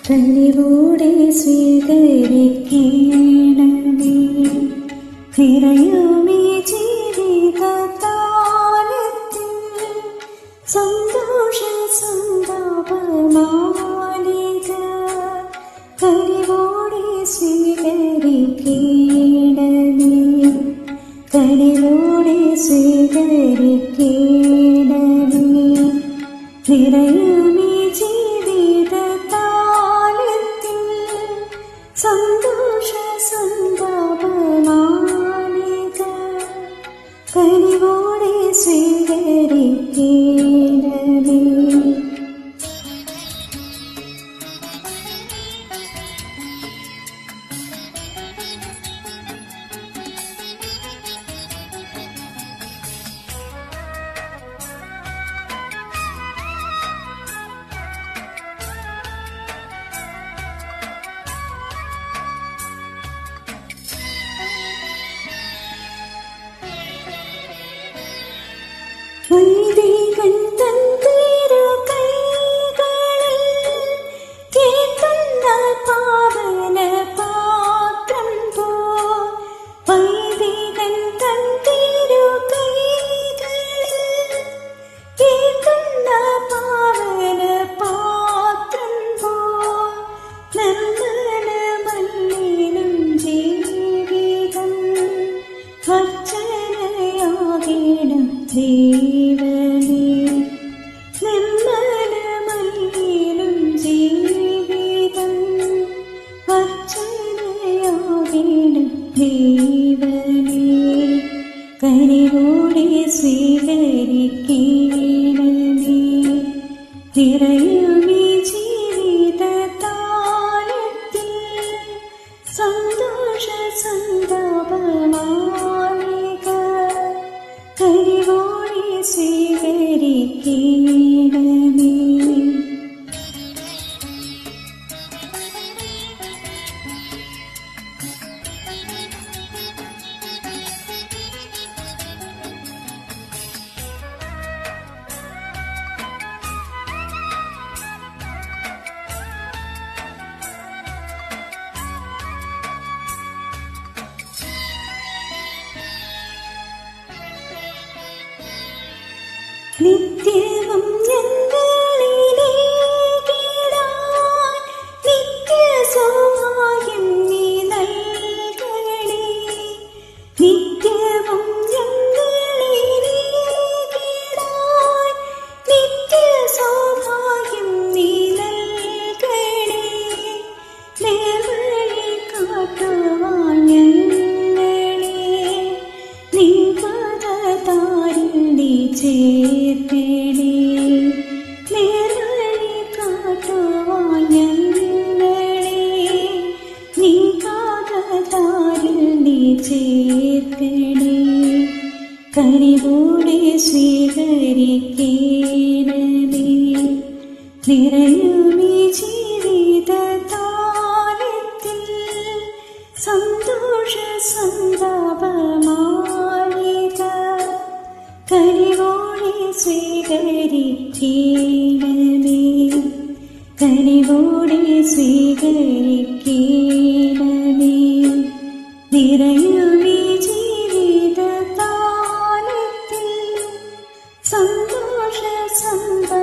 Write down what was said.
കനിവോടെ സ്വീകരിക്കണമേ നിറയുമേ ജീവിതകാലത്തിൽ സന്തോഷ സന്താപമാലിക കനിവോടെ സ്വീകരിക്കണമേ കനിവോടെ സ്വീകരിക്കണമേ നിറയുമേ ജീവിതകാലത്തിൽ സന്തോഷ സന്താപമാലിക കനിവോടെ സ്വീകരിക്കണമേ. വൈദികൻ തൻ തിരുകൈകളിൽ കേൾക്കുന്ന പാവന പാത്രം പോൽ വൈദികൻ തൻ തിരുകൈകളിൽ കേൾക്കുന്ന പാവന പാത്രം പോൽ നിർമ്മലമല്ലിനും ജീവിതം ഭർജനയാകണം ദൈവമേ നിർമ്മലമല്ലിനും ജീവിതം ഭർജനയാകണം ദൈവമേ കനിവോടെ സ്വീകരിക്കണമേ നിറയുമേ ജീവിതകാലത്തിൽ സന്തോഷ സന്താപമാലിക കനിവോടെ സ്വീകരിക്കണമേ. നിത്യവും ഞങ്ങളിലേക്കിടാൻ നിത്യസൗഭാഗ്യം നീ നൽകണേ നിത്യവും ഞങ്ങളിലേക്കിടാൻ നിത്യസൗഭാഗ്യം നീ നൽകണേ നേർവഴി കാട്ടുവാൻ ഞങ്ങളെ നീ പദതാരിൽ നീ ചേർക്കണേ നേർവഴി കാട്ടുവാൻ ഞങ്ങളെ നീ പാദതാരിൽ നീ ചേർക്കണേ കനിവോടെ സ്വീകരിക്കണമേ നിറയുമേ ജീവിതകാലത്തിൽ സന്തോഷ സന്താപമാലിക കനിവോടെ സ്വീകരിക്കണമേ കനിവോടെ സ്വീകരിക്കണമേ നിറയുമേ ജീവിതകാലത്തിൽ സന്തോഷ സന്താപമാലിക